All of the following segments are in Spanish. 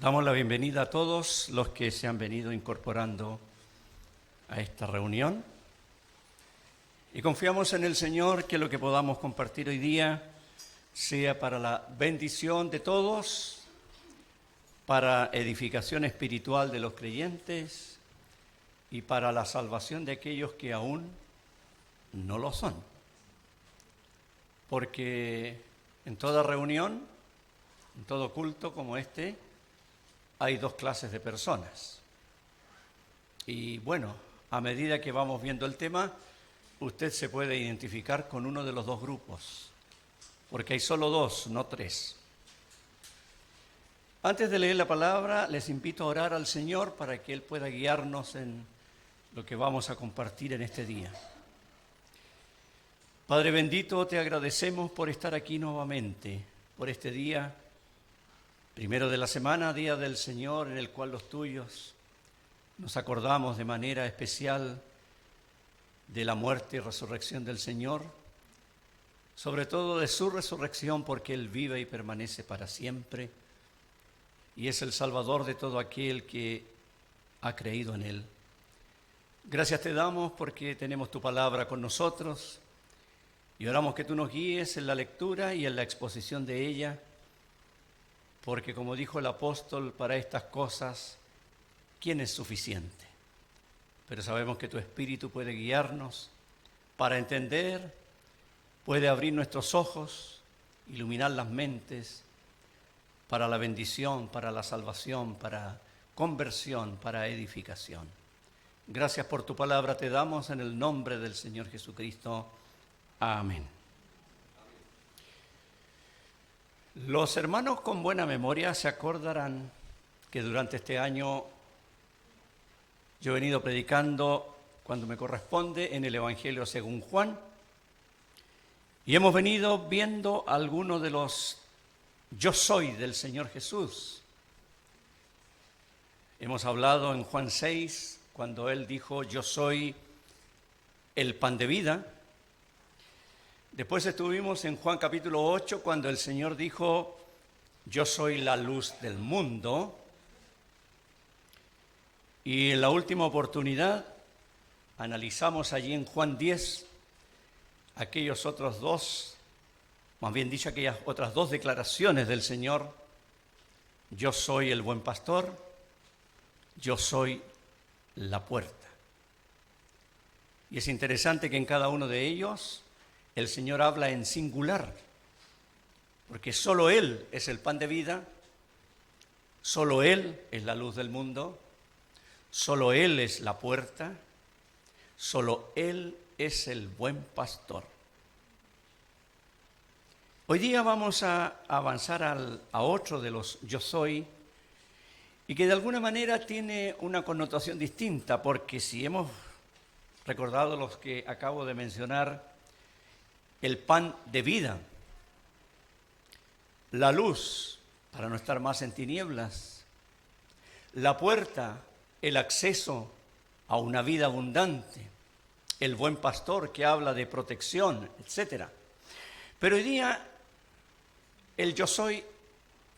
Damos la bienvenida a todos los que se han venido incorporando a esta reunión y confiamos en el Señor que lo que podamos compartir hoy día sea para la bendición de todos, para edificación espiritual de los creyentes y para la salvación de aquellos que aún no lo son. Porque en toda reunión, en todo culto como este, hay dos clases de personas. Y bueno, a medida que vamos viendo el tema, usted se puede identificar con uno de los dos grupos, porque hay solo dos, no tres. Antes de leer la palabra, les invito a orar al Señor para que Él pueda guiarnos en lo que vamos a compartir en este día. Padre bendito, te agradecemos por estar aquí nuevamente, por este día, primero de la semana, Día del Señor, en el cual los tuyos nos acordamos de manera especial de la muerte y resurrección del Señor, sobre todo de su resurrección, porque Él vive y permanece para siempre, y es el Salvador de todo aquel que ha creído en Él. Gracias te damos porque tenemos tu palabra con nosotros, y oramos que tú nos guíes en la lectura y en la exposición de ella, porque como dijo el apóstol, para estas cosas, ¿quién es suficiente? Pero sabemos que tu Espíritu puede guiarnos para entender, puede abrir nuestros ojos, iluminar las mentes para la bendición, para la salvación, para conversión, para edificación. Gracias por tu palabra, te damos en el nombre del Señor Jesucristo. Amén. Los hermanos con buena memoria se acordarán que durante este año yo he venido predicando, cuando me corresponde, en el Evangelio según Juan, y hemos venido viendo algunos de los yo soy del Señor Jesús. Hemos hablado en Juan 6, cuando Él dijo yo soy el pan de vida. Después estuvimos en Juan capítulo 8, cuando el Señor dijo, yo soy la luz del mundo. Y en la última oportunidad analizamos allí en Juan 10 aquellos otros dos, más bien dicho, aquellas otras dos declaraciones del Señor. Yo soy el buen pastor, yo soy la puerta. Y es interesante que en cada uno de ellos el Señor habla en singular, porque solo Él es el pan de vida, solo Él es la luz del mundo, solo Él es la puerta, solo Él es el buen pastor. Hoy día vamos a avanzar a otro de los yo soy, y que de alguna manera tiene una connotación distinta, porque si hemos recordado los que acabo de mencionar, el pan de vida, la luz para no estar más en tinieblas, la puerta, el acceso a una vida abundante, el buen pastor que habla de protección, etc. Pero hoy día el yo soy,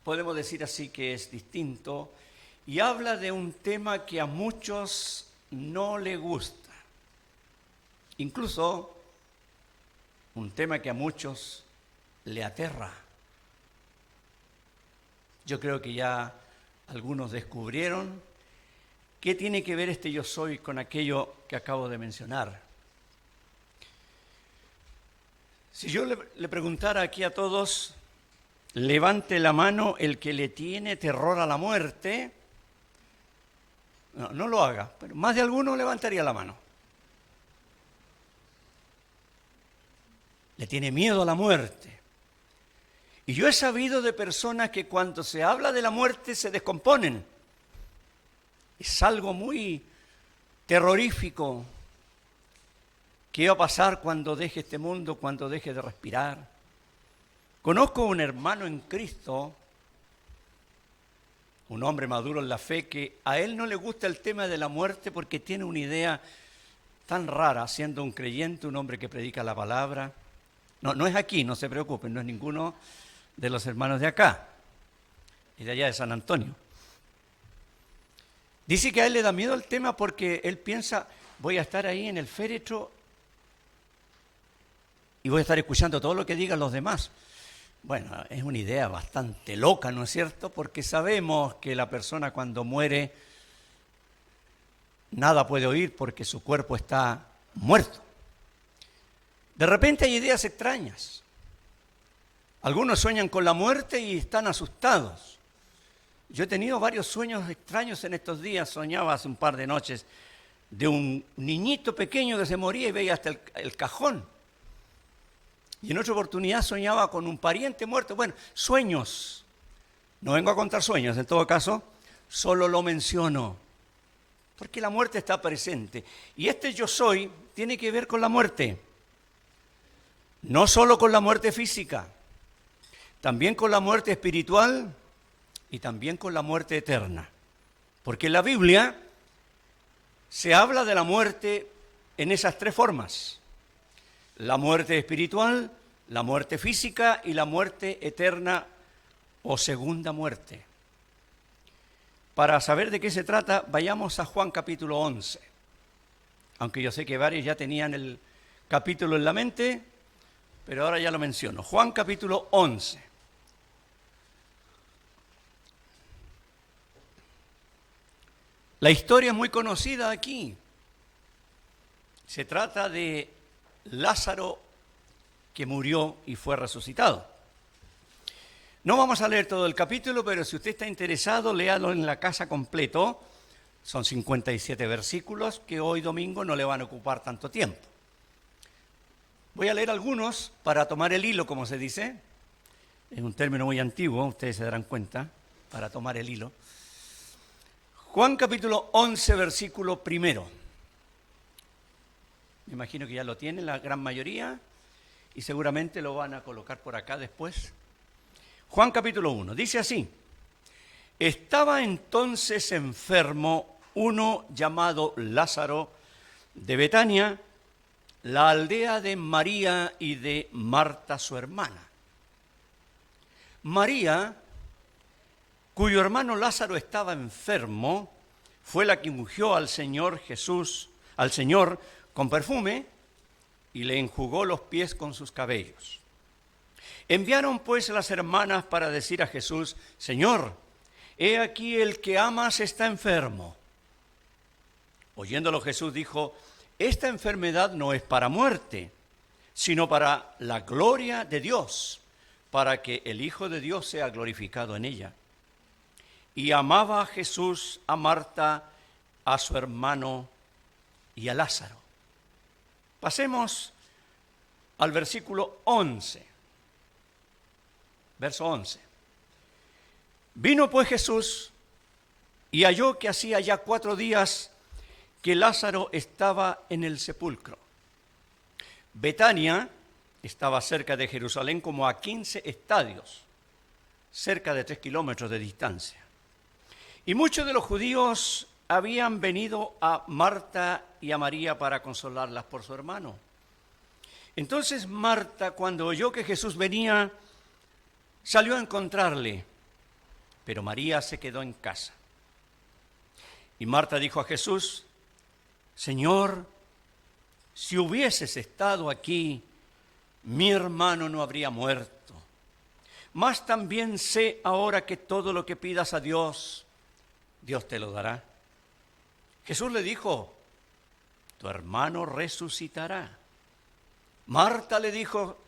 podemos decir así que es distinto y habla de un tema que a muchos no le gusta, incluso un tema que a muchos le aterra. Yo creo que ya algunos descubrieron qué tiene que ver este yo soy con aquello que acabo de mencionar. Si yo le preguntara aquí a todos, levante la mano el que le tiene terror a la muerte, no lo haga, pero más de alguno levantaría la mano. Le tiene miedo a la muerte. Y yo he sabido de personas que cuando se habla de la muerte se descomponen. Es algo muy terrorífico. ¿Qué va a pasar cuando deje este mundo, cuando deje de respirar? Conozco un hermano en Cristo, un hombre maduro en la fe, que a él no le gusta el tema de la muerte porque tiene una idea tan rara, siendo un creyente, un hombre que predica la palabra. No es aquí, no se preocupen, no es ninguno de los hermanos de acá y de allá de San Antonio. Dice que a él le da miedo el tema porque él piensa, voy a estar ahí en el féretro y voy a estar escuchando todo lo que digan los demás. Bueno, es una idea bastante loca, ¿no es cierto? Porque sabemos que la persona cuando muere nada puede oír porque su cuerpo está muerto. De repente hay ideas extrañas. Algunos sueñan con la muerte y están asustados. Yo he tenido varios sueños extraños en estos días. Soñaba hace un par de noches de un niñito pequeño que se moría y veía hasta el cajón. Y en otra oportunidad soñaba con un pariente muerto. Bueno, sueños. No vengo a contar sueños, en todo caso, solo lo menciono. Porque la muerte está presente. Y este yo soy tiene que ver con la muerte. No solo con la muerte física, también con la muerte espiritual y también con la muerte eterna. Porque en la Biblia se habla de la muerte en esas tres formas. La muerte espiritual, la muerte física y la muerte eterna o segunda muerte. Para saber de qué se trata, vayamos a Juan capítulo 11. Aunque yo sé que varios ya tenían el capítulo en la mente, pero ahora ya lo menciono. Juan capítulo 11. La historia es muy conocida aquí. Se trata de Lázaro que murió y fue resucitado. No vamos a leer todo el capítulo, pero si usted está interesado, léalo en la casa completo. Son 57 versículos que hoy domingo no le van a ocupar tanto tiempo. Voy a leer algunos para tomar el hilo, como se dice. Es un término muy antiguo, ustedes se darán cuenta, para tomar el hilo. Juan capítulo 11, versículo 1. Me imagino que ya lo tienen la gran mayoría y seguramente lo van a colocar por acá después. Juan capítulo 1, dice así: estaba entonces enfermo uno llamado Lázaro de Betania, la aldea de María y de Marta su hermana. María, cuyo hermano Lázaro estaba enfermo, fue la que ungió al Señor Jesús, al Señor con perfume y le enjugó los pies con sus cabellos. Enviaron pues las hermanas para decir a Jesús: Señor, he aquí el que amas está enfermo. Oyéndolo Jesús dijo: esta enfermedad no es para muerte, sino para la gloria de Dios, para que el Hijo de Dios sea glorificado en ella. Y amaba a Jesús, a Marta, a su hermano y a Lázaro. Pasemos al versículo 11. Verso 11. Vino pues Jesús y halló que hacía ya 4 días que Lázaro estaba en el sepulcro. Betania estaba cerca de Jerusalén como a 15 estadios, cerca de 3 kilómetros de distancia. Y muchos de los judíos habían venido a Marta y a María para consolarlas por su hermano. Entonces Marta, cuando oyó que Jesús venía, salió a encontrarle, pero María se quedó en casa. Y Marta dijo a Jesús: Señor, si hubieses estado aquí, mi hermano no habría muerto. Mas también sé ahora que todo lo que pidas a Dios, Dios te lo dará. Jesús le dijo: tu hermano resucitará. Marta le dijo: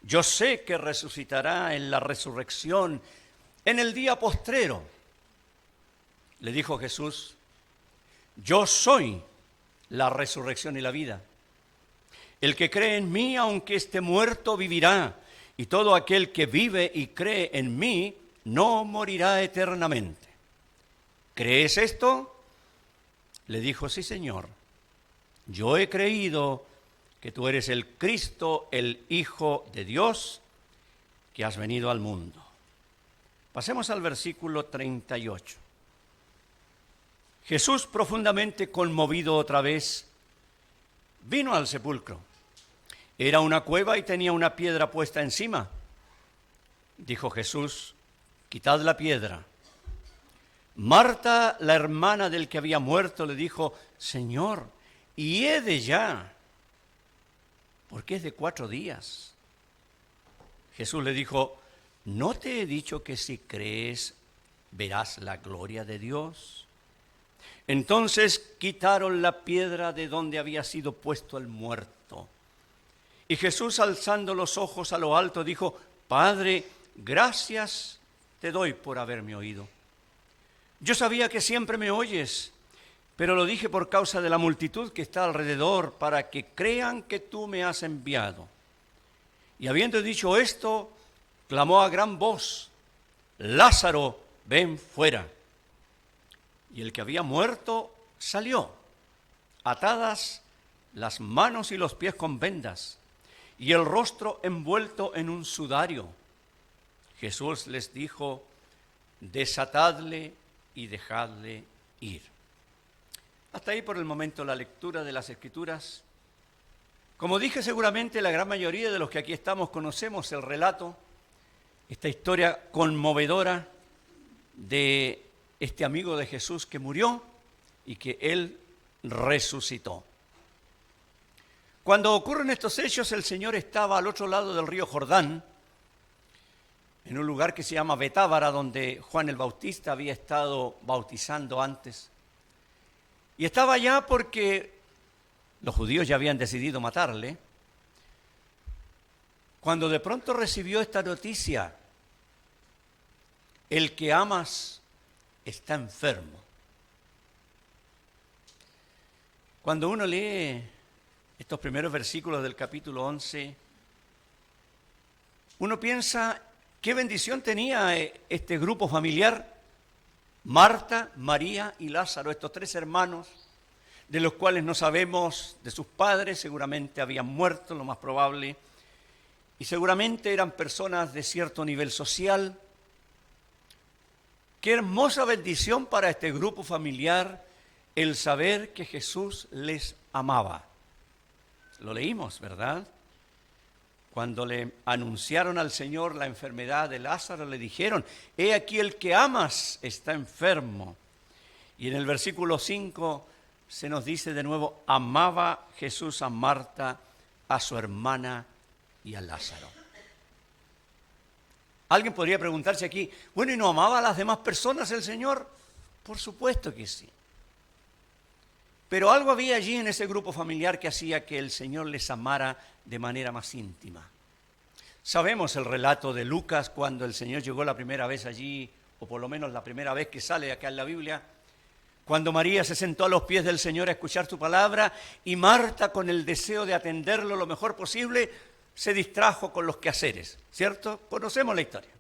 yo sé que resucitará en la resurrección, en el día postrero. Le dijo Jesús: yo soy la resurrección y la vida. El que cree en mí, aunque esté muerto, vivirá. Y todo aquel que vive y cree en mí, no morirá eternamente. ¿Crees esto? Le dijo: sí, Señor. Yo he creído que tú eres el Cristo, el Hijo de Dios, que has venido al mundo. Pasemos al versículo 38. Jesús, profundamente conmovido otra vez, vino al sepulcro. Era una cueva y tenía una piedra puesta encima. Dijo Jesús: quitad la piedra. Marta, la hermana del que había muerto, le dijo: Señor, hiede ya, porque es de 4 días. Jesús le dijo: ¿no te he dicho que si crees verás la gloria de Dios? Entonces quitaron la piedra de donde había sido puesto el muerto. Y Jesús, alzando los ojos a lo alto, dijo: Padre, gracias te doy por haberme oído. Yo sabía que siempre me oyes, pero lo dije por causa de la multitud que está alrededor, para que crean que tú me has enviado. Y habiendo dicho esto, clamó a gran voz: Lázaro, ven fuera. Y el que había muerto salió, atadas las manos y los pies con vendas, y el rostro envuelto en un sudario. Jesús les dijo: desatadle y dejadle ir. Hasta ahí por el momento la lectura de las Escrituras. Como dije, seguramente la gran mayoría de los que aquí estamos conocemos el relato, esta historia conmovedora de este amigo de Jesús que murió y que él resucitó. Cuando ocurren estos hechos, el Señor estaba al otro lado del río Jordán, en un lugar que se llama Betábara, donde Juan el Bautista había estado bautizando antes. Y estaba allá porque los judíos ya habían decidido matarle, cuando de pronto recibió esta noticia: el que amas está enfermo. Cuando uno lee estos primeros versículos del capítulo 11, uno piensa qué bendición tenía este grupo familiar: Marta, María y Lázaro, estos 3 hermanos, de los cuales no sabemos de sus padres, seguramente habían muerto, lo más probable, y seguramente eran personas de cierto nivel social. Qué hermosa bendición para este grupo familiar el saber que Jesús les amaba. Lo leímos, ¿verdad? Cuando le anunciaron al Señor la enfermedad de Lázaro, le dijeron: he aquí el que amas está enfermo. Y en el versículo 5 se nos dice de nuevo: amaba Jesús a Marta, a su hermana y a Lázaro. Alguien podría preguntarse aquí: bueno, ¿y no amaba a las demás personas el Señor? Por supuesto que sí. Pero algo había allí en ese grupo familiar que hacía que el Señor les amara de manera más íntima. Sabemos el relato de Lucas cuando el Señor llegó la primera vez allí, o por lo menos la primera vez que sale acá en la Biblia, cuando María se sentó a los pies del Señor a escuchar su palabra, y Marta, con el deseo de atenderlo lo mejor posible, se distrajo con los quehaceres, ¿cierto? Conocemos la historia.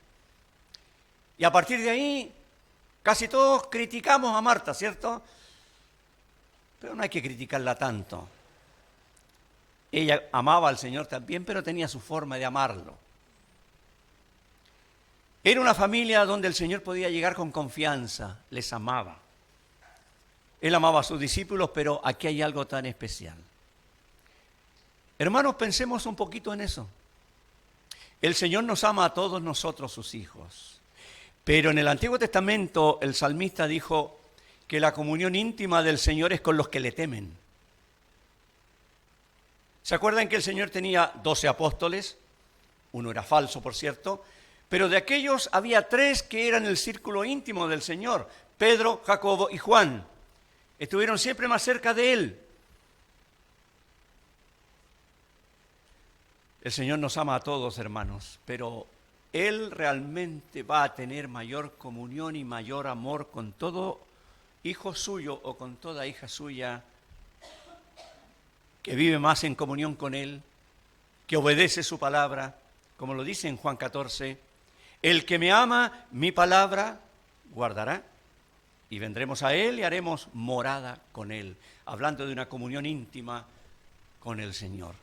Y a partir de ahí, casi todos criticamos a Marta, ¿cierto? Pero no hay que criticarla tanto. Ella amaba al Señor también, pero tenía su forma de amarlo. Era una familia donde el Señor podía llegar con confianza, les amaba. Él amaba a sus discípulos, pero aquí hay algo tan especial. Hermanos, pensemos un poquito en eso. El Señor nos ama a todos nosotros, sus hijos. Pero en el Antiguo Testamento el salmista dijo que la comunión íntima del Señor es con los que le temen. ¿Se acuerdan que el Señor tenía 12 apóstoles? Uno era falso, por cierto, pero de aquellos había 3 que eran el círculo íntimo del Señor: Pedro, Jacobo y Juan. Estuvieron siempre más cerca de Él. El Señor nos ama a todos, hermanos, pero Él realmente va a tener mayor comunión y mayor amor con todo hijo suyo o con toda hija suya que vive más en comunión con Él, que obedece su palabra, como lo dice en Juan 14, el que me ama, mi palabra guardará, y vendremos a Él y haremos morada con Él, hablando de una comunión íntima con el Señor.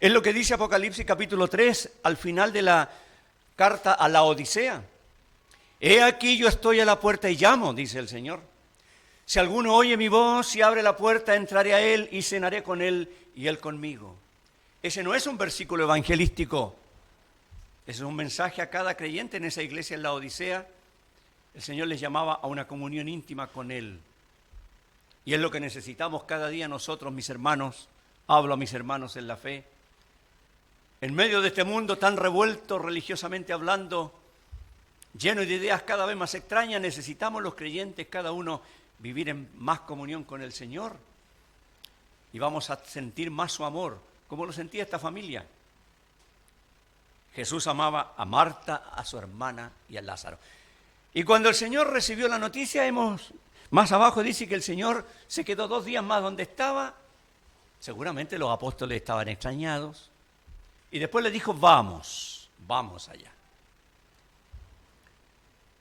Es lo que dice Apocalipsis capítulo 3, al final de la carta a la Odisea. He aquí yo estoy a la puerta y llamo, dice el Señor. Si alguno oye mi voz y abre la puerta, entraré a él y cenaré con él y él conmigo. Ese no es un versículo evangelístico. Ese es un mensaje a cada creyente en esa iglesia en la Odisea. El Señor les llamaba a una comunión íntima con Él. Y es lo que necesitamos cada día nosotros, mis hermanos. Hablo a mis hermanos en la fe. En medio de este mundo tan revuelto religiosamente hablando, lleno de ideas cada vez más extrañas, necesitamos los creyentes, cada uno, vivir en más comunión con el Señor. Y vamos a sentir más su amor, como lo sentía esta familia. Jesús amaba a Marta, a su hermana y a Lázaro. Y cuando el Señor recibió la noticia, más abajo dice que el Señor se quedó 2 días más donde estaba. Seguramente los apóstoles estaban extrañados. Y después le dijo, vamos allá.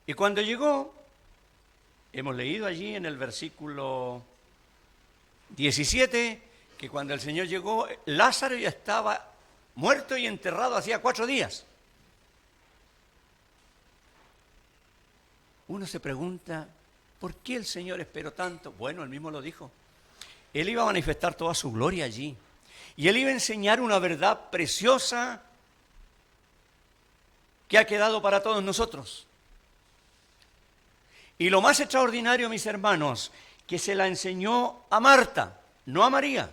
Y cuando llegó, hemos leído allí en el versículo 17, que cuando el Señor llegó, Lázaro ya estaba muerto y enterrado hacía 4 días. Uno se pregunta, ¿por qué el Señor esperó tanto? Bueno, Él mismo lo dijo. Él iba a manifestar toda su gloria allí. Y Él iba a enseñar una verdad preciosa que ha quedado para todos nosotros. Y lo más extraordinario, mis hermanos, que se la enseñó a Marta, no a María.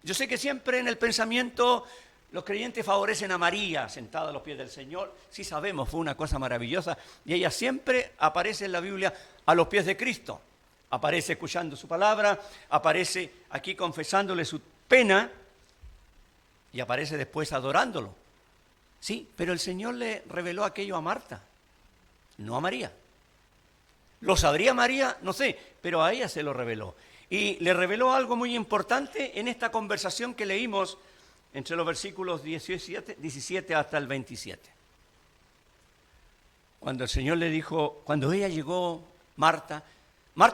Yo sé que siempre en el pensamiento los creyentes favorecen a María sentada a los pies del Señor. Sí sabemos, fue una cosa maravillosa. Y ella siempre aparece en la Biblia a los pies de Cristo. Aparece escuchando su palabra, aparece aquí confesándole su pena y aparece después adorándolo. Sí, pero el Señor le reveló aquello a Marta, no a María. ¿Lo sabría María? No sé, pero a ella se lo reveló. Y le reveló algo muy importante en esta conversación que leímos entre los versículos 17 hasta el 27. Cuando el Señor le dijo, cuando ella llegó, Marta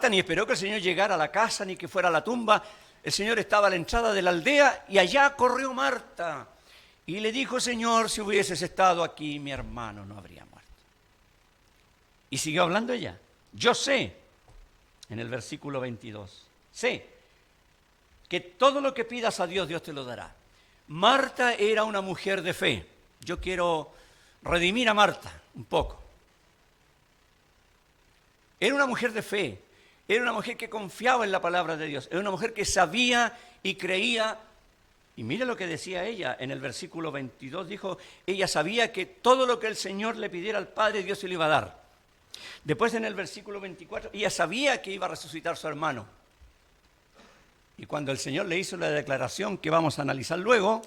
ni esperó que el Señor llegara a la casa ni que fuera a la tumba. El Señor estaba a la entrada de la aldea y allá corrió Marta. Y le dijo, Señor, si hubieses estado aquí, mi hermano no habría muerto. Y siguió hablando ella. Yo sé, en el versículo 22, sé que todo lo que pidas a Dios, Dios te lo dará. Marta era una mujer de fe. Yo quiero redimir a Marta un poco. Era una mujer de fe. Era una mujer que confiaba en la palabra de Dios. Era una mujer que sabía y creía. Y mire lo que decía ella en el versículo 22. Dijo, ella sabía que todo lo que el Señor le pidiera al Padre, Dios se lo iba a dar. Después en el versículo 24, ella sabía que iba a resucitar su hermano. Y cuando el Señor le hizo la declaración que vamos a analizar luego,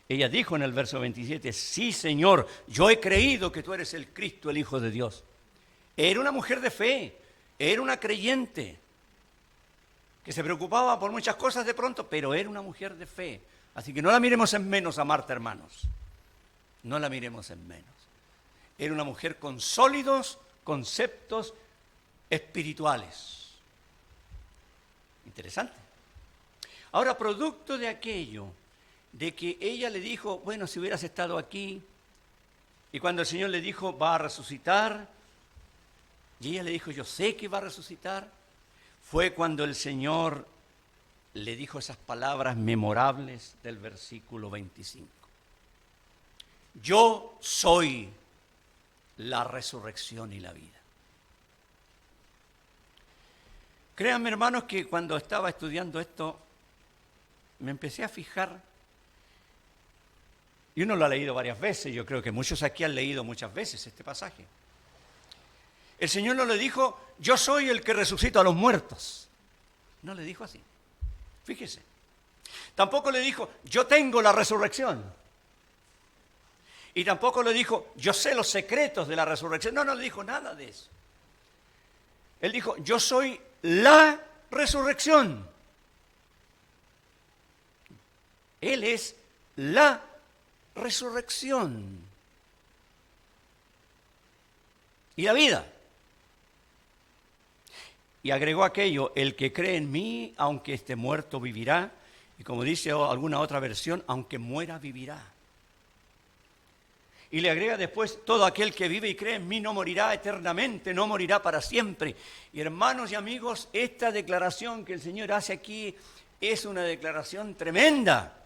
ella dijo en el verso 27, sí, Señor, yo he creído que tú eres el Cristo, el Hijo de Dios. Era una mujer de fe, era una creyente, que se preocupaba por muchas cosas de pronto, pero era una mujer de fe. Así que no la miremos en menos a Marta, hermanos. No la miremos en menos. Era una mujer con sólidos conceptos espirituales. Interesante. Ahora, producto de aquello, de que ella le dijo, bueno, si hubieras estado aquí, y cuando el Señor le dijo, va a resucitar, y ella le dijo, yo sé que va a resucitar, fue cuando el Señor le dijo esas palabras memorables del versículo 25. Yo soy la resurrección y la vida. Créanme, hermanos, que cuando estaba estudiando esto, me empecé a fijar, y uno lo ha leído varias veces, yo creo que muchos aquí han leído muchas veces este pasaje. El Señor no le dijo, yo soy el que resucito a los muertos. No le dijo así. Fíjese. Tampoco le dijo, yo tengo la resurrección. Y tampoco le dijo, yo sé los secretos de la resurrección. No le dijo nada de eso. Él dijo, yo soy la resurrección. Él es la resurrección y la vida. Y agregó aquello, el que cree en mí, aunque esté muerto, vivirá. Y como dice alguna otra versión, aunque muera, vivirá. Y le agrega después, todo aquel que vive y cree en mí no morirá eternamente, no morirá para siempre. Y hermanos y amigos, esta declaración que el Señor hace aquí es una declaración tremenda,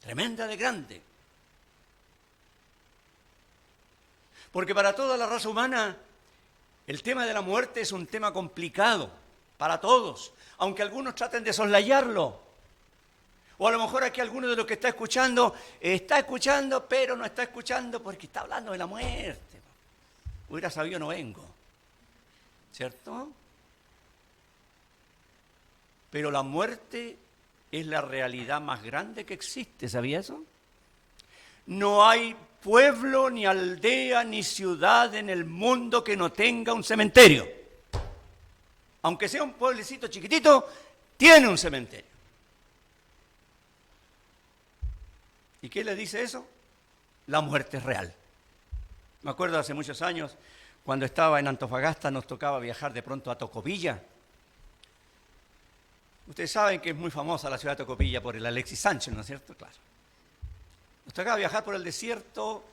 tremenda de grande. Porque para toda la raza humana el tema de la muerte es un tema complicado, para todos, aunque algunos traten de soslayarlo. O a lo mejor aquí alguno de los que está escuchando, pero no está escuchando porque está hablando de la muerte. Hubiera sabido, no vengo. ¿Cierto? Pero la muerte es la realidad más grande que existe, ¿sabía eso? No hay pueblo, ni aldea, ni ciudad en el mundo que no tenga un cementerio. Aunque sea un pueblecito chiquitito, tiene un cementerio. ¿Y qué le dice eso? La muerte es real. Me acuerdo hace muchos años, cuando estaba en Antofagasta, nos tocaba viajar de pronto a Tocopilla. Ustedes saben que es muy famosa la ciudad de Tocopilla por el Alexis Sánchez, ¿no es cierto? Claro. Nos tocaba viajar por el desierto.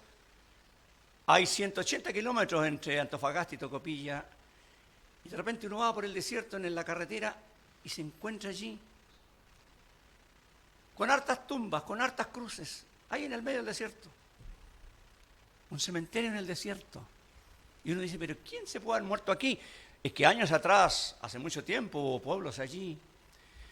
Hay 180 kilómetros entre Antofagasta y Tocopilla. Y de repente uno va por el desierto en la carretera y se encuentra allí con hartas tumbas, con hartas cruces, ahí en el medio del desierto. Un cementerio en el desierto. Y uno dice, pero ¿quién se puede haber muerto aquí? Es que años atrás, hace mucho tiempo, hubo pueblos allí.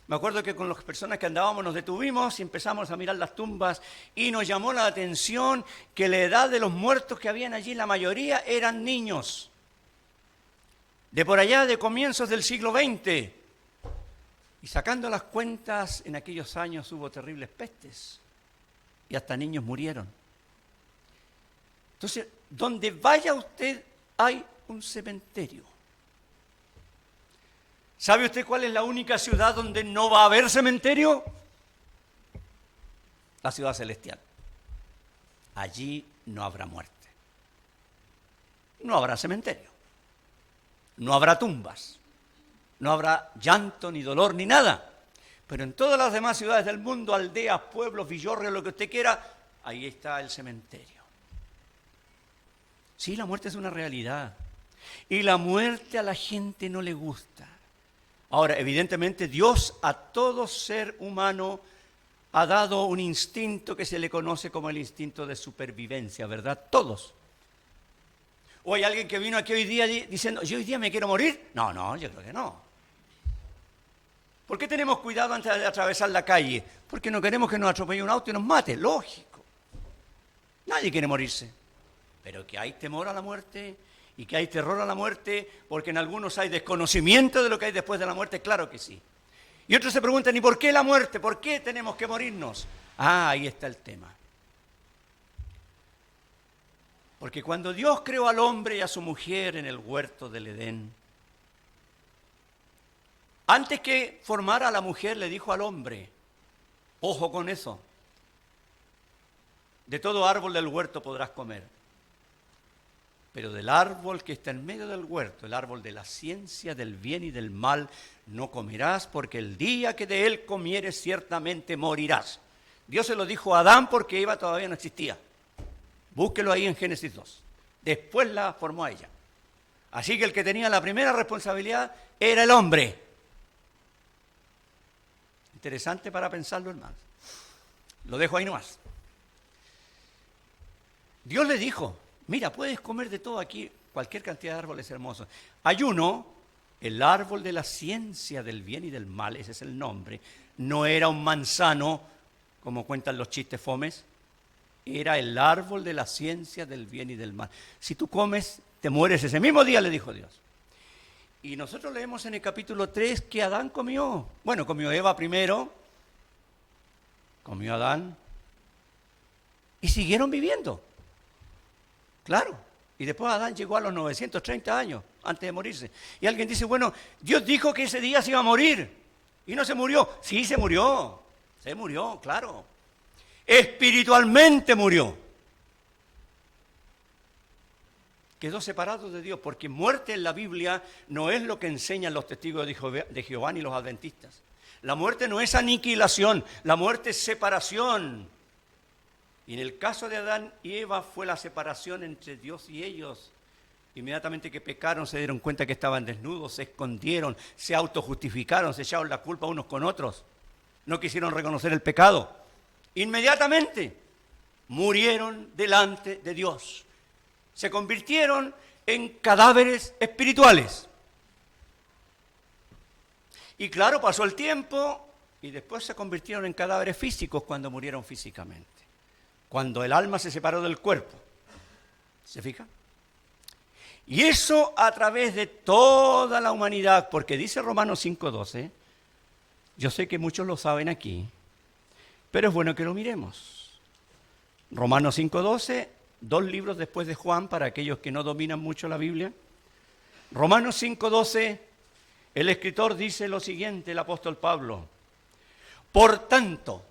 Me acuerdo que con las personas que andábamos nos detuvimos y empezamos a mirar las tumbas y nos llamó la atención que la edad de los muertos que habían allí, la mayoría eran niños. De por allá, de comienzos del siglo XX. Y sacando las cuentas, en aquellos años hubo terribles pestes y hasta niños murieron. Entonces, donde vaya usted hay un cementerio. ¿Sabe usted cuál es la única ciudad donde no va a haber cementerio? La ciudad celestial. Allí no habrá muerte. No habrá cementerio. No habrá tumbas. No habrá llanto, ni dolor, ni nada. Pero en todas las demás ciudades del mundo, aldeas, pueblos, villorrios, lo que usted quiera, ahí está el cementerio. Sí, la muerte es una realidad. Y la muerte a la gente no le gusta. Ahora, evidentemente, Dios a todo ser humano ha dado un instinto que se le conoce como el instinto de supervivencia, ¿verdad? Todos. ¿O hay alguien que vino aquí hoy día diciendo, yo hoy día me quiero morir? No, yo creo que no. ¿Por qué tenemos cuidado antes de atravesar la calle? Porque no queremos que nos atropelle un auto y nos mate, lógico. Nadie quiere morirse. Pero que hay temor a la muerte y que hay terror a la muerte, porque en algunos hay desconocimiento de lo que hay después de la muerte, claro que sí. Y otros se preguntan, ¿y por qué la muerte? ¿Por qué tenemos que morirnos? Ahí está el tema. Porque cuando Dios creó al hombre y a su mujer en el huerto del Edén, antes que formara a la mujer le dijo al hombre, ojo con eso, de todo árbol del huerto podrás comer, pero del árbol que está en medio del huerto, el árbol de la ciencia del bien y del mal, no comerás, porque el día que de él comieres ciertamente morirás. Dios se lo dijo a Adán porque Eva todavía no existía. Búsquelo ahí en Génesis 2. Después la formó a ella. Así que el que tenía la primera responsabilidad era el hombre. Interesante para pensarlo, hermanos. Lo dejo ahí nomás. Dios le dijo, mira, puedes comer de todo aquí, cualquier cantidad de árboles hermosos. Hay uno, el árbol de la ciencia del bien y del mal, ese es el nombre. No era un manzano, como cuentan los chistes fomes. Era el árbol de la ciencia del bien y del mal. Si tú comes, te mueres ese mismo día, le dijo Dios. Y nosotros leemos en el capítulo 3 que Adán comió. Bueno, comió Eva primero, comió Adán, y siguieron viviendo. Claro. Y después Adán llegó a los 930 años, antes de morirse. Y alguien dice, bueno, Dios dijo que ese día se iba a morir. Y no se murió. Sí, se murió, claro. Espiritualmente murió. Quedó separado de Dios, porque muerte en la Biblia no es lo que enseñan los testigos de Jehová ni los adventistas. La muerte no es aniquilación, la muerte es separación. Y en el caso de Adán y Eva fue la separación entre Dios y ellos. Inmediatamente que pecaron se dieron cuenta que estaban desnudos, se escondieron, se autojustificaron, se echaron la culpa unos con otros. No quisieron reconocer el pecado. Inmediatamente murieron delante de Dios. Se convirtieron en cadáveres espirituales. Y claro, pasó el tiempo y después se convirtieron en cadáveres físicos cuando murieron físicamente. Cuando el alma se separó del cuerpo. ¿Se fija? Y eso a través de toda la humanidad, porque dice Romanos 5:12, yo sé que muchos lo saben aquí, pero es bueno que lo miremos. Romanos 5:12, 2 libros después de Juan, para aquellos que no dominan mucho la Biblia. Romanos 5:12, el escritor dice lo siguiente, el apóstol Pablo: por tanto,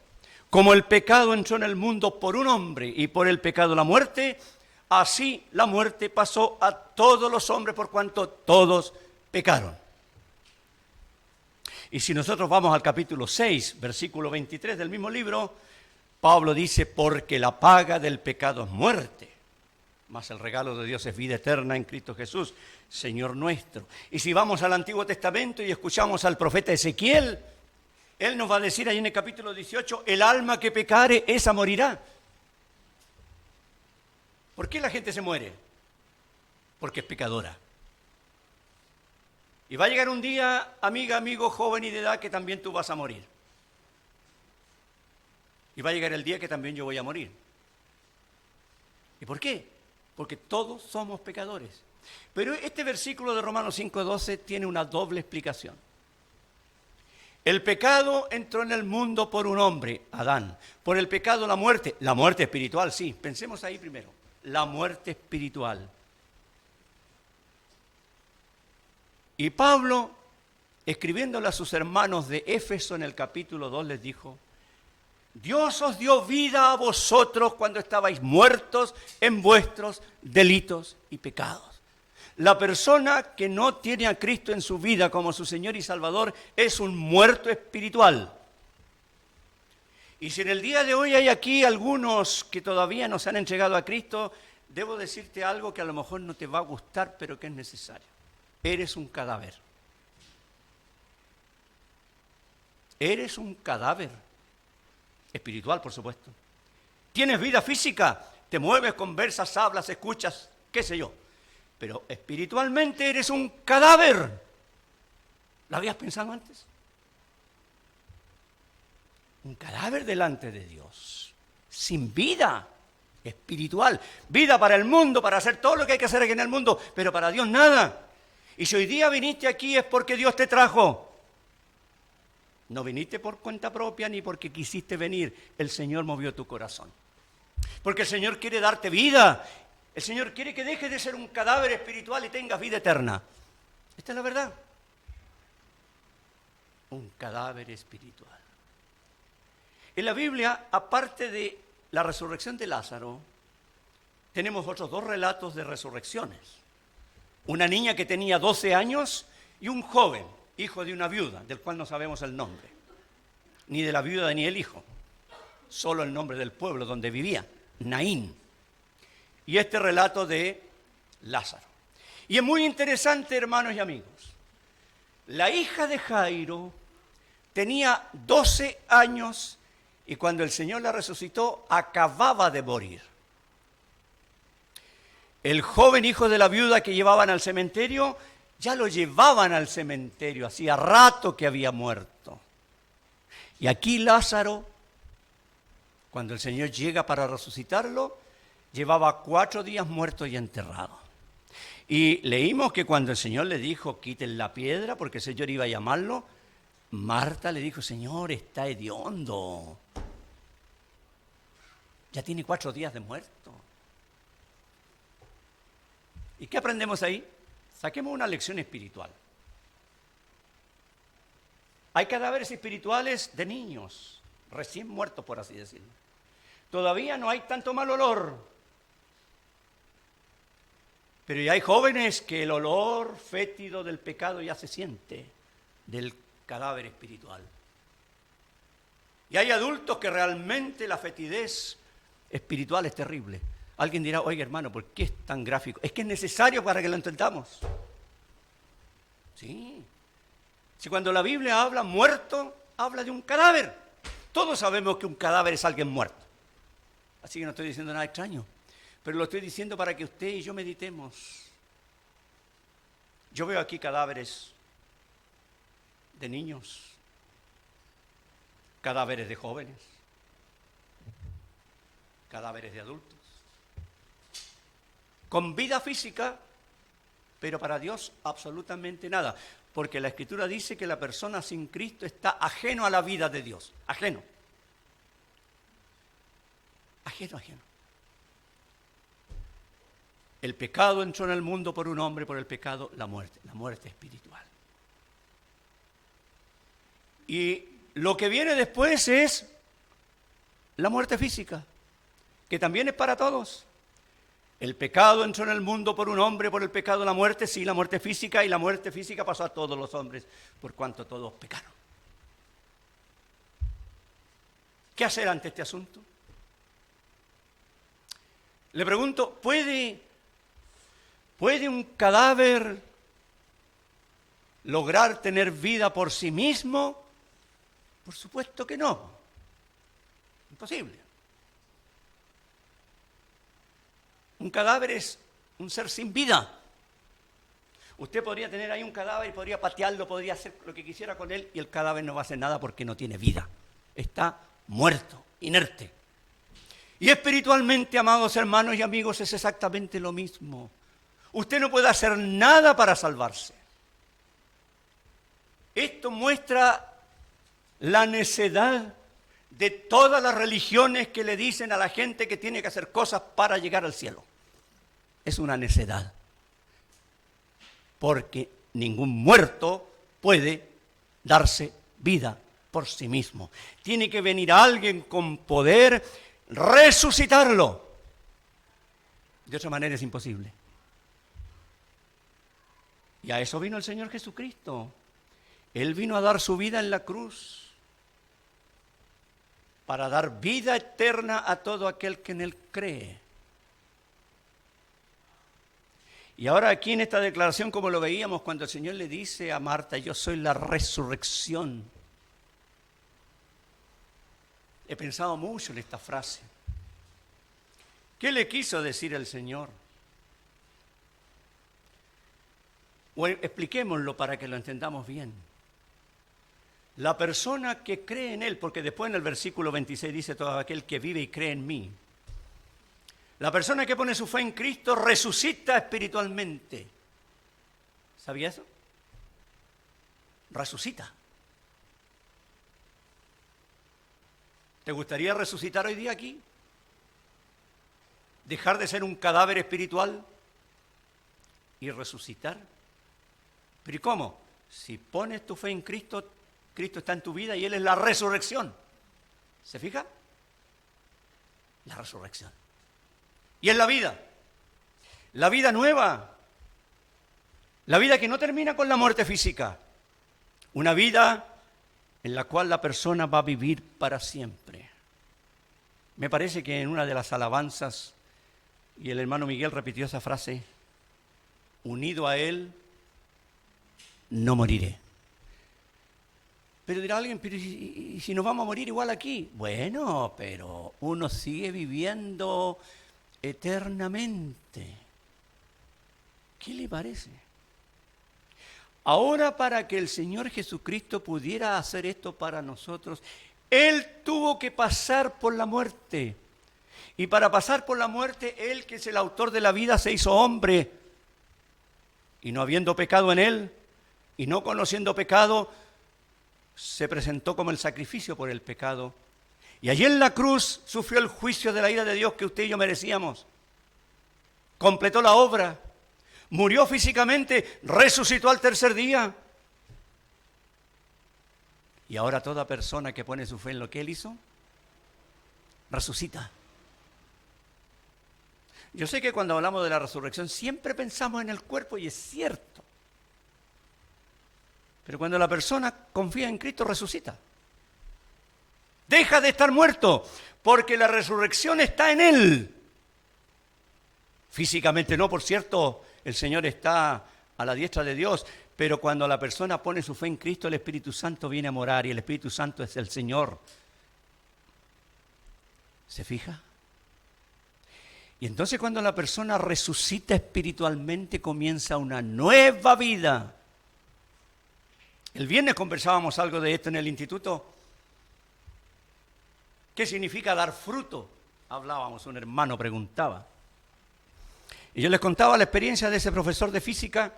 como el pecado entró en el mundo por un hombre y por el pecado la muerte, así la muerte pasó a todos los hombres por cuanto todos pecaron. Y si nosotros vamos al capítulo 6, versículo 23 del mismo libro, Pablo dice, porque la paga del pecado es muerte, mas el regalo de Dios es vida eterna en Cristo Jesús, Señor nuestro. Y si vamos al Antiguo Testamento y escuchamos al profeta Ezequiel, él nos va a decir ahí en el capítulo 18, el alma que pecare, esa morirá. ¿Por qué la gente se muere? Porque es pecadora. Y va a llegar un día, amiga, amigo, joven y de edad, que también tú vas a morir. Y va a llegar el día que también yo voy a morir. ¿Y por qué? Porque todos somos pecadores. Pero este versículo de Romanos 5:12 tiene una doble explicación. El pecado entró en el mundo por un hombre, Adán. Por el pecado la muerte espiritual, sí. Pensemos ahí primero. La muerte espiritual. Y Pablo, escribiéndole a sus hermanos de Éfeso en el capítulo 2, les dijo, Dios os dio vida a vosotros cuando estabais muertos en vuestros delitos y pecados. La persona que no tiene a Cristo en su vida como su Señor y Salvador es un muerto espiritual. Y si en el día de hoy hay aquí algunos que todavía no se han entregado a Cristo, debo decirte algo que a lo mejor no te va a gustar, pero que es necesario. Eres un cadáver. Eres un cadáver. Espiritual, por supuesto. Tienes vida física, te mueves, conversas, hablas, escuchas, qué sé yo. Pero espiritualmente eres un cadáver. ¿Lo habías pensado antes? Un cadáver delante de Dios, sin vida espiritual. Vida para el mundo, para hacer todo lo que hay que hacer aquí en el mundo, pero para Dios nada. Y si hoy día viniste aquí es porque Dios te trajo. No viniste por cuenta propia ni porque quisiste venir. El Señor movió tu corazón. Porque el Señor quiere darte vida. El Señor quiere que dejes de ser un cadáver espiritual y tengas vida eterna. Esta es la verdad. Un cadáver espiritual. En la Biblia, aparte de la resurrección de Lázaro, tenemos otros 2 relatos de resurrecciones. Una niña que tenía 12 años y un joven, hijo de una viuda, del cual no sabemos el nombre. Ni de la viuda ni el hijo. Solo el nombre del pueblo donde vivía, Naín. Y este relato de Lázaro. Y es muy interesante, hermanos y amigos. La hija de Jairo tenía 12 años y cuando el Señor la resucitó, acababa de morir. El joven hijo de la viuda que llevaban al cementerio, ya lo llevaban al cementerio, hacía rato que había muerto. Y aquí Lázaro, cuando el Señor llega para resucitarlo, llevaba 4 días muerto y enterrado. Y leímos que cuando el Señor le dijo, quiten la piedra, porque el Señor iba a llamarlo, Marta le dijo, Señor, está hediondo. Ya tiene 4 días de muerto. ¿Y qué aprendemos ahí? Saquemos una lección espiritual. Hay cadáveres espirituales de niños, recién muertos, por así decirlo. Todavía no hay tanto mal olor. Pero ya hay jóvenes que el olor fétido del pecado ya se siente, del cadáver espiritual. Y hay adultos que realmente la fetidez espiritual es terrible. Alguien dirá, oye hermano, ¿por qué es tan gráfico? Es que es necesario para que lo entendamos. Sí. Si cuando la Biblia habla muerto, habla de un cadáver. Todos sabemos que un cadáver es alguien muerto. Así que no estoy diciendo nada extraño. pero lo estoy diciendo para que usted y yo meditemos. Yo veo aquí cadáveres de niños, cadáveres de jóvenes, cadáveres de adultos, con vida física, pero para Dios absolutamente nada, porque la Escritura dice que la persona sin Cristo está ajeno a la vida de Dios, ajeno. El pecado entró en el mundo por un hombre, por el pecado la muerte espiritual. Y lo que viene después es la muerte física, que también es para todos. El pecado entró en el mundo por un hombre, por el pecado la muerte, sí, la muerte física, y la muerte física pasó a todos los hombres, por cuanto todos pecaron. ¿Qué hacer ante este asunto? Le pregunto, ¿puede un cadáver lograr tener vida por sí mismo? Por supuesto que no. Imposible. Un cadáver es un ser sin vida. Usted podría tener ahí un cadáver y podría patearlo, podría hacer lo que quisiera con él y el cadáver no va a hacer nada porque no tiene vida. Está muerto, inerte. Y espiritualmente, amados hermanos y amigos, es exactamente lo mismo. Usted no puede hacer nada para salvarse. Esto muestra la necedad de todas las religiones que le dicen a la gente que tiene que hacer cosas para llegar al cielo. Es una necedad. Porque ningún muerto puede darse vida por sí mismo. Tiene que venir alguien con poder, resucitarlo. De otra manera es imposible. Y a eso vino el Señor Jesucristo. Él vino a dar su vida en la cruz para dar vida eterna a todo aquel que en Él cree. Y ahora aquí en esta declaración, como lo veíamos cuando el Señor le dice a Marta, yo soy la resurrección. He pensado mucho en esta frase. ¿Qué le quiso decir el Señor? O expliquémoslo para que lo entendamos bien. La persona que cree en Él, porque después en el versículo 26 dice todo aquel que vive y cree en mí. La persona que pone su fe en Cristo resucita espiritualmente. ¿Sabía eso? Resucita. ¿Te gustaría resucitar hoy día aquí? ¿Dejar de ser un cadáver espiritual y resucitar? ¿Pero y cómo? Si pones tu fe en Cristo, Cristo está en tu vida y Él es la resurrección. ¿Se fija? La resurrección. Y es la vida nueva, la vida que no termina con la muerte física, una vida en la cual la persona va a vivir para siempre. Me parece que en una de las alabanzas, y el hermano Miguel repitió esa frase, unido a Él, no moriré. Pero dirá alguien, pero ¿y si nos vamos a morir igual aquí? Bueno, pero uno sigue viviendo eternamente. ¿Qué le parece? Ahora, para que el Señor Jesucristo pudiera hacer esto para nosotros, Él tuvo que pasar por la muerte. Y para pasar por la muerte, Él, que es el autor de la vida, se hizo hombre. Y no habiendo pecado en Él, y no conociendo pecado, se presentó como el sacrificio por el pecado. Y allí en la cruz sufrió el juicio de la ira de Dios que usted y yo merecíamos. Completó la obra, murió físicamente, resucitó al tercer día. Y ahora toda persona que pone su fe en lo que Él hizo, resucita. Yo sé que cuando hablamos de la resurrección siempre pensamos en el cuerpo y es cierto. Pero cuando la persona confía en Cristo, resucita. Deja de estar muerto, porque la resurrección está en Él. Físicamente no, por cierto, el Señor está a la diestra de Dios, pero cuando la persona pone su fe en Cristo, el Espíritu Santo viene a morar y el Espíritu Santo es el Señor. ¿Se fija? Y entonces cuando la persona resucita espiritualmente comienza una nueva vida. El viernes conversábamos algo de esto en el instituto. ¿Qué significa dar fruto? Hablábamos, un hermano preguntaba. Y yo les contaba la experiencia de ese profesor de física,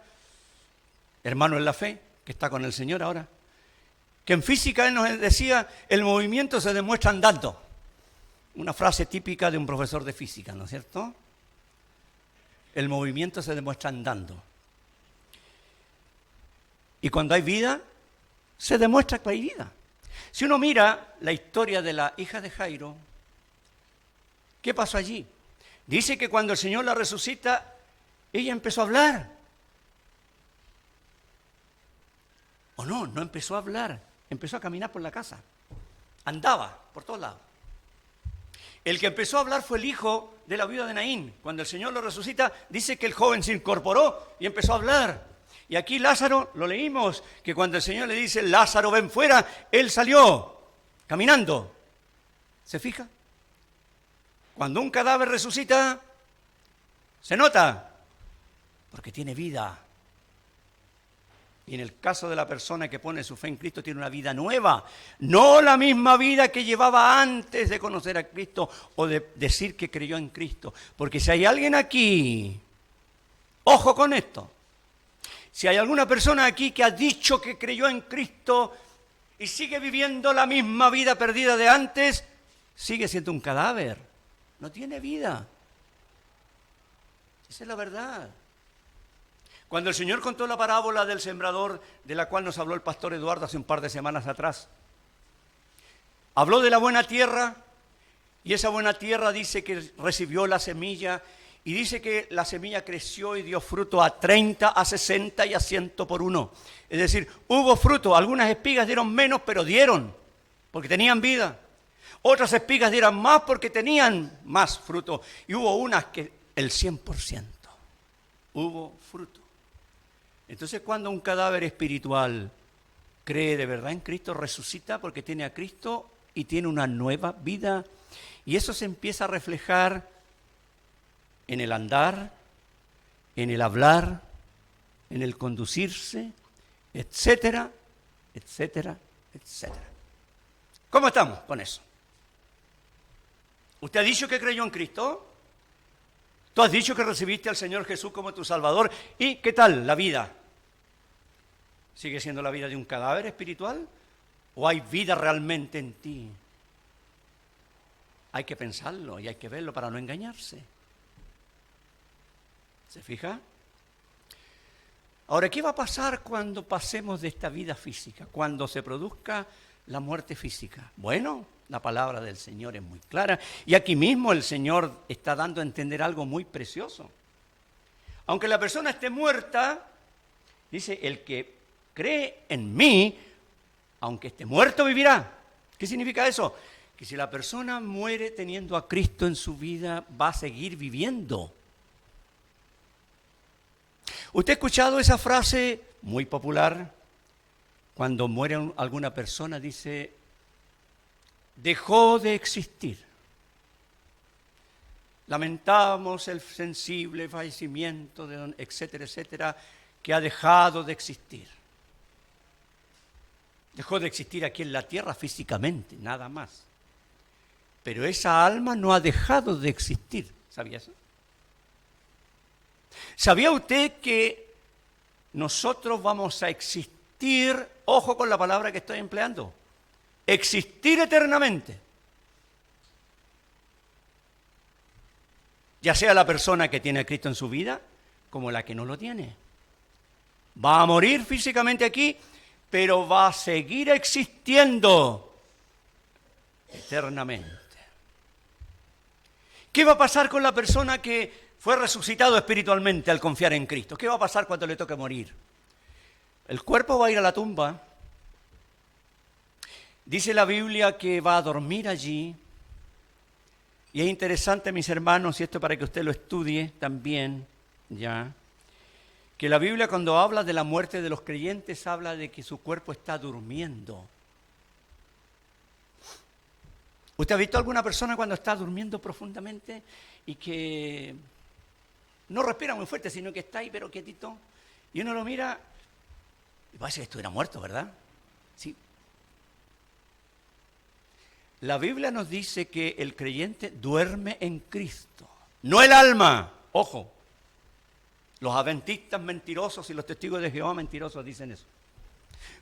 hermano en la fe, que está con el Señor ahora, que en física él nos decía, el movimiento se demuestra andando. Una frase típica de un profesor de física, ¿no es cierto? El movimiento se demuestra andando. Y cuando hay vida, se demuestra que hay vida. Si uno mira la historia de la hija de Jairo, ¿qué pasó allí? Dice que cuando el Señor la resucita, ella empezó a hablar. ¿O no? No empezó a hablar, empezó a caminar por la casa. Andaba por todos lados. El que empezó a hablar fue el hijo de la viuda de Naín. Cuando el Señor lo resucita, dice que el joven se incorporó y empezó a hablar. Y aquí Lázaro, lo leímos, que cuando el Señor le dice, Lázaro, ven fuera, él salió caminando. ¿Se fija? Cuando un cadáver resucita, se nota, porque tiene vida. Y en el caso de la persona que pone su fe en Cristo, tiene una vida nueva. No la misma vida que llevaba antes de conocer a Cristo o de decir que creyó en Cristo. Porque si hay alguien aquí, ojo con esto, si hay alguna persona aquí que ha dicho que creyó en Cristo y sigue viviendo la misma vida perdida de antes, sigue siendo un cadáver. No tiene vida. Esa es la verdad. Cuando el Señor contó la parábola del sembrador, de la cual nos habló el pastor Eduardo hace un par de semanas atrás, habló de la buena tierra, y esa buena tierra dice que recibió la semilla, y dice que la semilla creció y dio fruto a 30, a 60 y a 100 por uno. Es decir, hubo fruto. Algunas espigas dieron menos, pero dieron, porque tenían vida. Otras espigas dieron más porque tenían más fruto. Y hubo unas que el 100% hubo fruto. Entonces, cuando un cadáver espiritual cree de verdad en Cristo, resucita porque tiene a Cristo y tiene una nueva vida. Y eso se empieza a reflejar en el andar, en el hablar, en el conducirse, etcétera, etcétera, etcétera. ¿Cómo estamos con eso? ¿Usted ha dicho que creyó en Cristo? ¿Tú has dicho que recibiste al Señor Jesús como tu Salvador? ¿Y qué tal la vida? ¿Sigue siendo la vida de un cadáver espiritual? ¿O hay vida realmente en ti? Hay que pensarlo y hay que verlo para no engañarse. ¿Se fija? Ahora, ¿qué va a pasar cuando pasemos de esta vida física? Cuando se produzca la muerte física. Bueno, la palabra del Señor es muy clara. Y aquí mismo el Señor está dando a entender algo muy precioso. Aunque la persona esté muerta, dice, el que cree en mí, aunque esté muerto, vivirá. ¿Qué significa eso? Que si la persona muere teniendo a Cristo en su vida, va a seguir viviendo. ¿Usted ha escuchado esa frase muy popular? Cuando muere alguna persona, dice, dejó de existir. Lamentamos el sensible fallecimiento de etcétera, etcétera, que ha dejado de existir. Dejó de existir aquí en la tierra físicamente, nada más. Pero esa alma no ha dejado de existir. ¿Sabía eso? ¿Sabía usted que nosotros vamos a existir, ojo con la palabra que estoy empleando, existir eternamente? Ya sea la persona que tiene a Cristo en su vida, como la que no lo tiene. Va a morir físicamente aquí, pero va a seguir existiendo eternamente. ¿Qué va a pasar con la persona que fue resucitado espiritualmente al confiar en Cristo? ¿Qué va a pasar cuando le toque morir? El cuerpo va a ir a la tumba. Dice la Biblia que va a dormir allí. Y es interesante, mis hermanos, y esto para que usted lo estudie también, ya, que la Biblia cuando habla de la muerte de los creyentes habla de que su cuerpo está durmiendo. ¿Usted ha visto a alguna persona cuando está durmiendo profundamente y que no respira muy fuerte, sino que está ahí pero quietito? Y uno lo mira y parece que estuviera muerto, ¿verdad? Sí. La Biblia nos dice que el creyente duerme en Cristo, no el alma. Ojo, los adventistas mentirosos y los testigos de Jehová mentirosos dicen eso.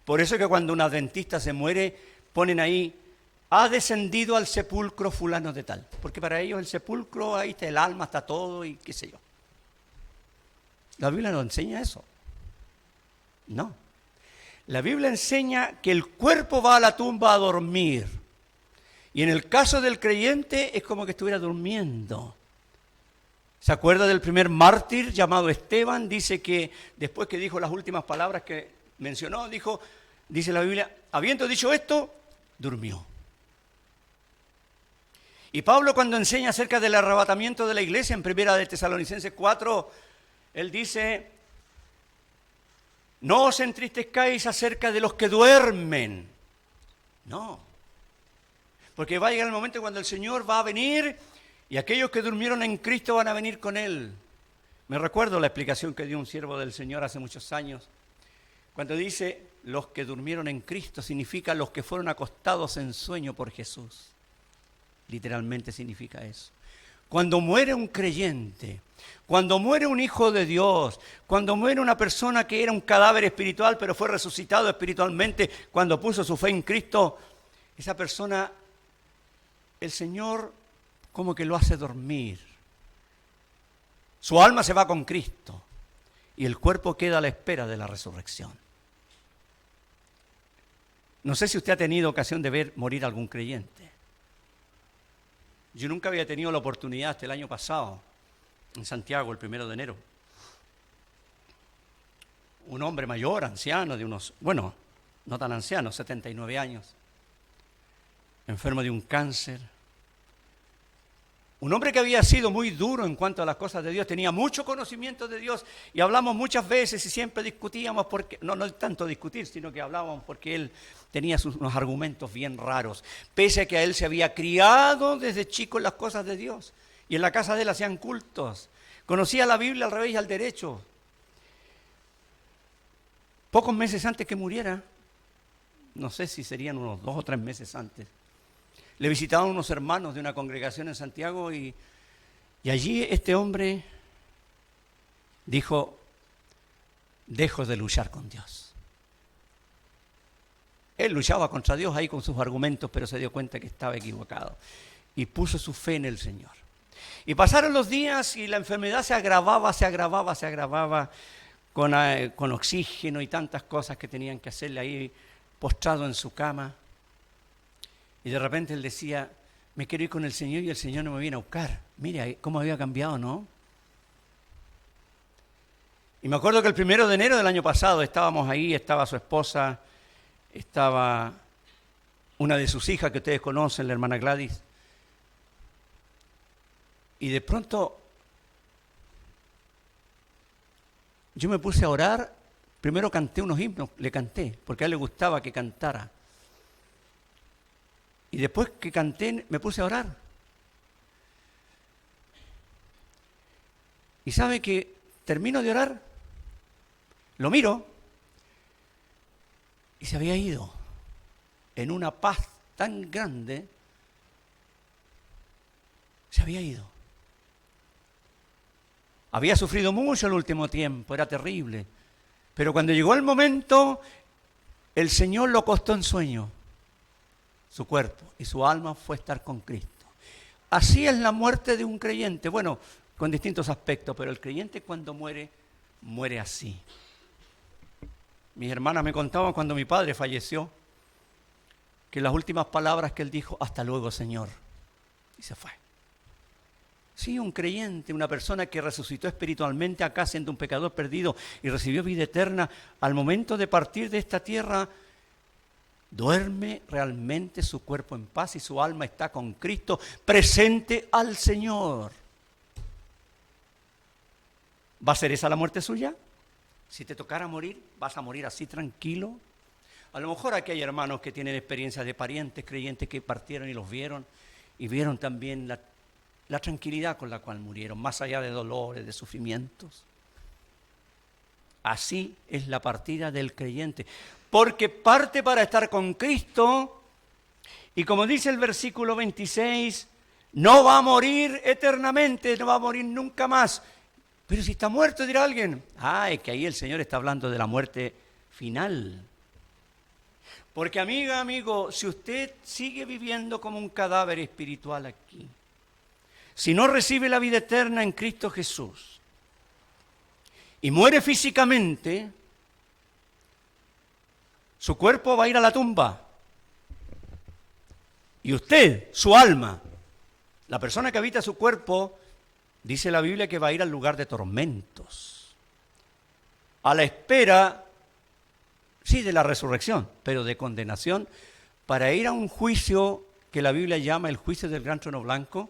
Por eso es que cuando un adventista se muere, ponen ahí, ha descendido al sepulcro fulano de tal. Porque para ellos el sepulcro, ahí está el alma, está todo y qué sé yo. La Biblia no enseña eso. No. La Biblia enseña que el cuerpo va a la tumba a dormir. Y en el caso del creyente es como que estuviera durmiendo. ¿Se acuerda del primer mártir llamado Esteban? Dice que después que dijo las últimas palabras que mencionó, dice la Biblia, habiendo dicho esto, durmió. Y Pablo, cuando enseña acerca del arrebatamiento de la iglesia en 1 de Tesalonicenses 4, él dice, no os entristezcáis acerca de los que duermen. No. Porque va a llegar el momento cuando el Señor va a venir y aquellos que durmieron en Cristo van a venir con Él. Me recuerdo la explicación que dio un siervo del Señor hace muchos años. Cuando dice, los que durmieron en Cristo, significa los que fueron acostados en sueño por Jesús. Literalmente significa eso. Cuando muere un creyente, cuando muere un hijo de Dios, cuando muere una persona que era un cadáver espiritual, pero fue resucitado espiritualmente cuando puso su fe en Cristo, esa persona, el Señor como que lo hace dormir. Su alma se va con Cristo y el cuerpo queda a la espera de la resurrección. No sé si usted ha tenido ocasión de ver morir a algún creyente. Yo nunca había tenido la oportunidad hasta el año pasado, en Santiago, el 1 de enero. Un hombre mayor, anciano, de unos, bueno, no tan anciano, 79 años, enfermo de un cáncer. Un hombre que había sido muy duro en cuanto a las cosas de Dios, tenía mucho conocimiento de Dios y hablamos muchas veces y siempre discutíamos, porque no tanto discutir, sino que hablábamos porque él tenía unos argumentos bien raros, pese a que a él se había criado desde chico en las cosas de Dios y en la casa de él hacían cultos, conocía la Biblia al revés y al derecho. Pocos meses antes que muriera, no sé si serían unos 2 o 3 meses antes, le visitaban unos hermanos de una congregación en Santiago y allí este hombre dijo, dejo de luchar con Dios. Él luchaba contra Dios ahí con sus argumentos, pero se dio cuenta que estaba equivocado y puso su fe en el Señor. Y pasaron los días y la enfermedad se agravaba con oxígeno y tantas cosas que tenían que hacerle ahí postrado en su cama. Y de repente él decía, me quiero ir con el Señor y el Señor no me viene a buscar. Mire cómo había cambiado, ¿no? Y me acuerdo que el 1 de enero del año pasado estábamos ahí, estaba su esposa, estaba una de sus hijas que ustedes conocen, la hermana Gladys. Y de pronto yo me puse a orar, primero canté unos himnos, le canté, porque a él le gustaba que cantara. Y después que canté, me puse a orar. Y sabe que termino de orar, lo miro, y se había ido en una paz tan grande, se había ido. Había sufrido mucho el último tiempo, era terrible. Pero cuando llegó el momento, el Señor lo acostó en sueño. Su cuerpo y su alma fue estar con Cristo. Así es la muerte de un creyente, bueno, con distintos aspectos, pero el creyente cuando muere, muere así. Mis hermanas me contaban cuando mi padre falleció, que las últimas palabras que él dijo, hasta luego, Señor, y se fue. Sí, un creyente, una persona que resucitó espiritualmente acá siendo un pecador perdido y recibió vida eterna, al momento de partir de esta tierra, duerme realmente su cuerpo en paz y su alma está con Cristo, presente al Señor. ¿Va a ser esa la muerte suya? Si te tocara morir, ¿vas a morir así tranquilo? A lo mejor aquí hay hermanos que tienen experiencias de parientes creyentes que partieron y los vieron, y vieron también la tranquilidad con la cual murieron, más allá de dolores, de sufrimientos. Así es la partida del creyente, porque parte para estar con Cristo, y como dice el versículo 26, no va a morir eternamente, no va a morir nunca más. Pero si está muerto, dirá alguien, es que ahí el Señor está hablando de la muerte final. Porque amiga, amigo, si usted sigue viviendo como un cadáver espiritual aquí, si no recibe la vida eterna en Cristo Jesús y muere físicamente, su cuerpo va a ir a la tumba. Y usted, su alma, la persona que habita su cuerpo, dice la Biblia que va a ir al lugar de tormentos, a la espera, sí, de la resurrección, pero de condenación, para ir a un juicio que la Biblia llama el juicio del gran trono blanco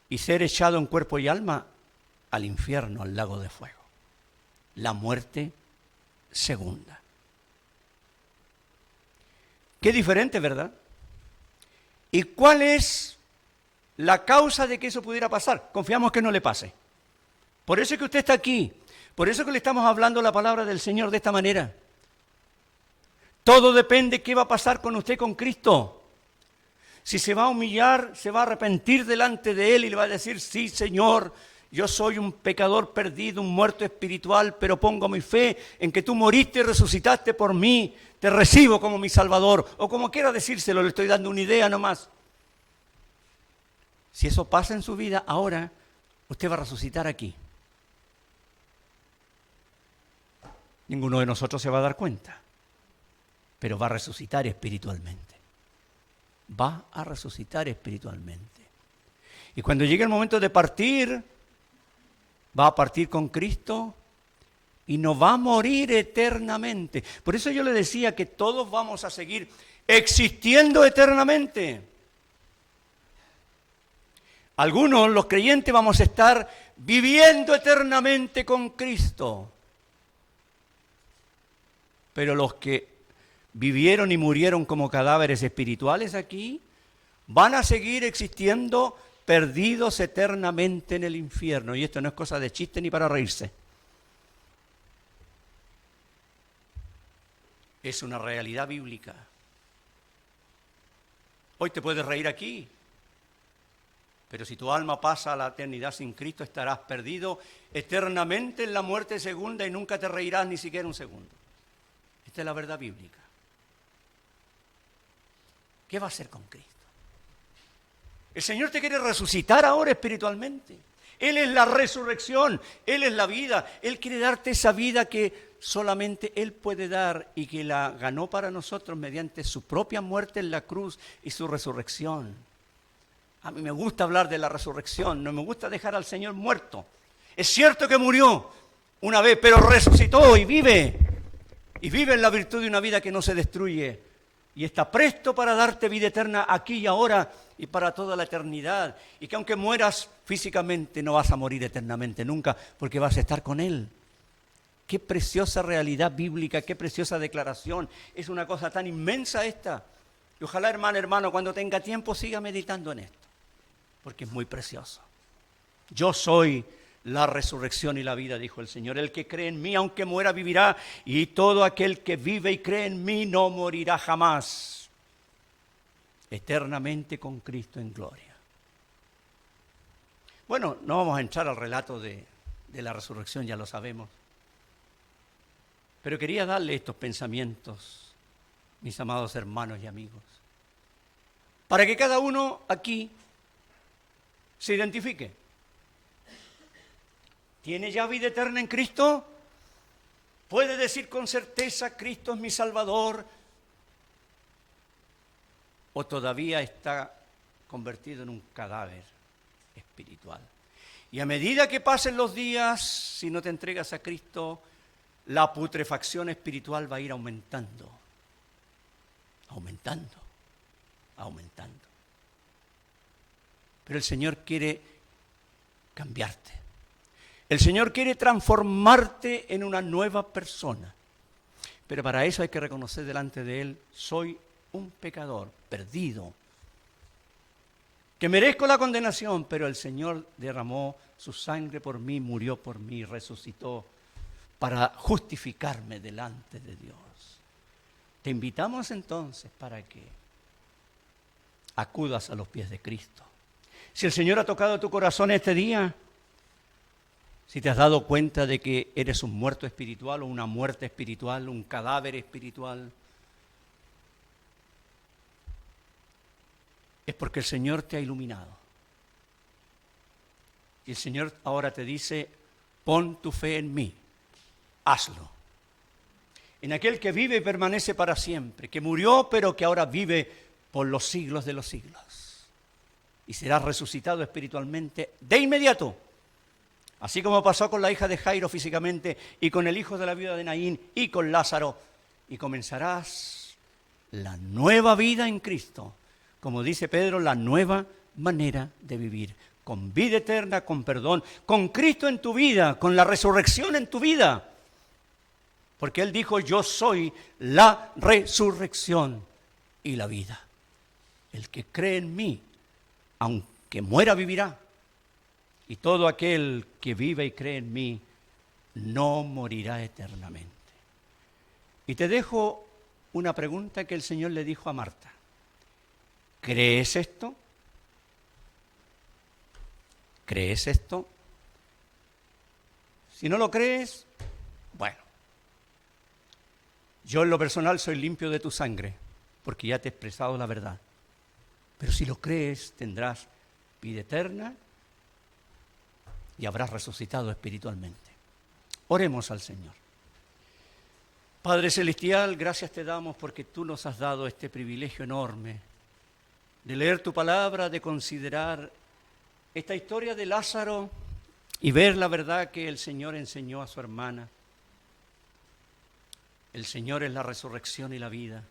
y ser echado en cuerpo y alma al infierno, al lago de fuego. La muerte segunda. Qué diferente, ¿verdad? ¿Y cuál es la causa de que eso pudiera pasar? Confiamos que no le pase. Por eso es que usted está aquí. Por eso es que le estamos hablando la palabra del Señor de esta manera. Todo depende de qué va a pasar con usted, con Cristo. Si se va a humillar, se va a arrepentir delante de Él y le va a decir, sí, Señor, yo soy un pecador perdido, un muerto espiritual, pero pongo mi fe en que tú moriste y resucitaste por mí, te recibo como mi Salvador, o como quiera decírselo, le estoy dando una idea nomás. Si eso pasa en su vida, ahora usted va a resucitar aquí. Ninguno de nosotros se va a dar cuenta, pero va a resucitar espiritualmente. Va a resucitar espiritualmente. Y cuando llegue el momento de partir, va a partir con Cristo y no va a morir eternamente. Por eso yo le decía que todos vamos a seguir existiendo eternamente. Algunos, los creyentes, vamos a estar viviendo eternamente con Cristo. Pero los que vivieron y murieron como cadáveres espirituales aquí, van a seguir existiendo perdidos eternamente en el infierno. Y esto no es cosa de chiste ni para reírse. Es una realidad bíblica. Hoy te puedes reír aquí, pero si tu alma pasa a la eternidad sin Cristo, estarás perdido eternamente en la muerte segunda y nunca te reirás ni siquiera un segundo. Esta es la verdad bíblica. ¿Qué va a hacer con Cristo? El Señor te quiere resucitar ahora espiritualmente. Él es la resurrección, Él es la vida. Él quiere darte esa vida que solamente Él puede dar y que la ganó para nosotros mediante su propia muerte en la cruz y su resurrección. A mí me gusta hablar de la resurrección, no me gusta dejar al Señor muerto. Es cierto que murió una vez, pero resucitó y vive. Y vive en la virtud de una vida que no se destruye. Y está presto para darte vida eterna aquí y ahora y para toda la eternidad. Y que aunque mueras físicamente, no vas a morir eternamente nunca, porque vas a estar con Él. Qué preciosa realidad bíblica, qué preciosa declaración. Es una cosa tan inmensa esta. Y ojalá, hermano, cuando tenga tiempo, siga meditando en esto, porque es muy precioso. Yo soy la resurrección y la vida, dijo el Señor. El que cree en mí, aunque muera, vivirá. Y todo aquel que vive y cree en mí no morirá jamás. Eternamente con Cristo en gloria. Bueno, no vamos a entrar al relato de la resurrección, ya lo sabemos. Pero quería darle estos pensamientos, mis amados hermanos y amigos, para que cada uno aquí se identifique. ¿Tiene ya vida eterna en Cristo? ¿Puede decir con certeza, Cristo es mi Salvador? ¿O todavía está convertido en un cadáver espiritual? Y a medida que pasen los días, si no te entregas a Cristo, la putrefacción espiritual va a ir aumentando. Pero el Señor quiere cambiarte. El Señor quiere transformarte en una nueva persona. pero para eso hay que reconocer delante de Él, soy un pecador perdido, que merezco la condenación, pero el Señor derramó su sangre por mí, murió por mí, resucitó para justificarme delante de Dios. Te invitamos entonces para que acudas a los pies de Cristo. Si el Señor ha tocado tu corazón este día, si te has dado cuenta de que eres un muerto espiritual o una muerte espiritual, un cadáver espiritual, es porque el Señor te ha iluminado. Y el Señor ahora te dice, pon tu fe en mí, hazlo. En aquel que vive y permanece para siempre, que murió pero que ahora vive por los siglos de los siglos. Y será resucitado espiritualmente de inmediato. Así como pasó con la hija de Jairo físicamente y con el hijo de la viuda de Naín y con Lázaro. Y comenzarás la nueva vida en Cristo. Como dice Pedro, la nueva manera de vivir. Con vida eterna, con perdón, con Cristo en tu vida, con la resurrección en tu vida. Porque Él dijo, yo soy la resurrección y la vida. El que cree en mí, aunque muera, vivirá. Y todo aquel que vive y cree en mí, no morirá eternamente. Y te dejo una pregunta que el Señor le dijo a Marta. ¿Crees esto? ¿Crees esto? Si no lo crees, bueno. Yo en lo personal soy limpio de tu sangre, porque ya te he expresado la verdad. Pero si lo crees, tendrás vida eterna y habrás resucitado espiritualmente. Oremos al Señor. Padre Celestial, gracias te damos porque tú nos has dado este privilegio enorme de leer tu palabra, de considerar esta historia de Lázaro y ver la verdad que el Señor enseñó a su hermana. El Señor es la resurrección y la vida.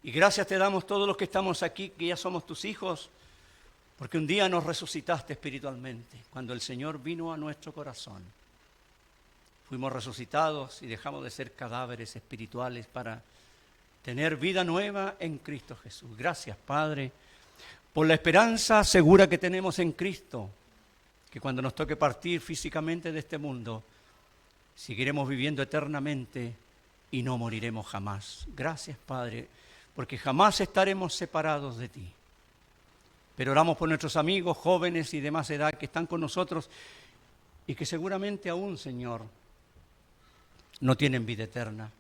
Y gracias te damos todos los que estamos aquí, que ya somos tus hijos, porque un día nos resucitaste espiritualmente, cuando el Señor vino a nuestro corazón. Fuimos resucitados y dejamos de ser cadáveres espirituales para tener vida nueva en Cristo Jesús. Gracias, Padre, por la esperanza segura que tenemos en Cristo, que cuando nos toque partir físicamente de este mundo, seguiremos viviendo eternamente y no moriremos jamás. Gracias, Padre, porque jamás estaremos separados de ti. Pero oramos por nuestros amigos, jóvenes y de más edad que están con nosotros y que seguramente aún, Señor, no tienen vida eterna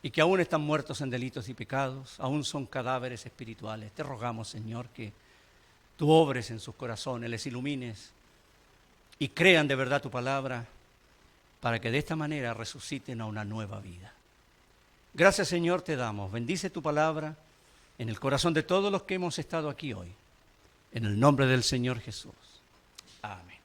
y que aún están muertos en delitos y pecados, aún son cadáveres espirituales. Te rogamos, Señor, que tú obres en sus corazones, les ilumines y crean de verdad tu palabra para que de esta manera resuciten a una nueva vida. Gracias, Señor, te damos. Bendice tu palabra en el corazón de todos los que hemos estado aquí hoy. En el nombre del Señor Jesús. Amén.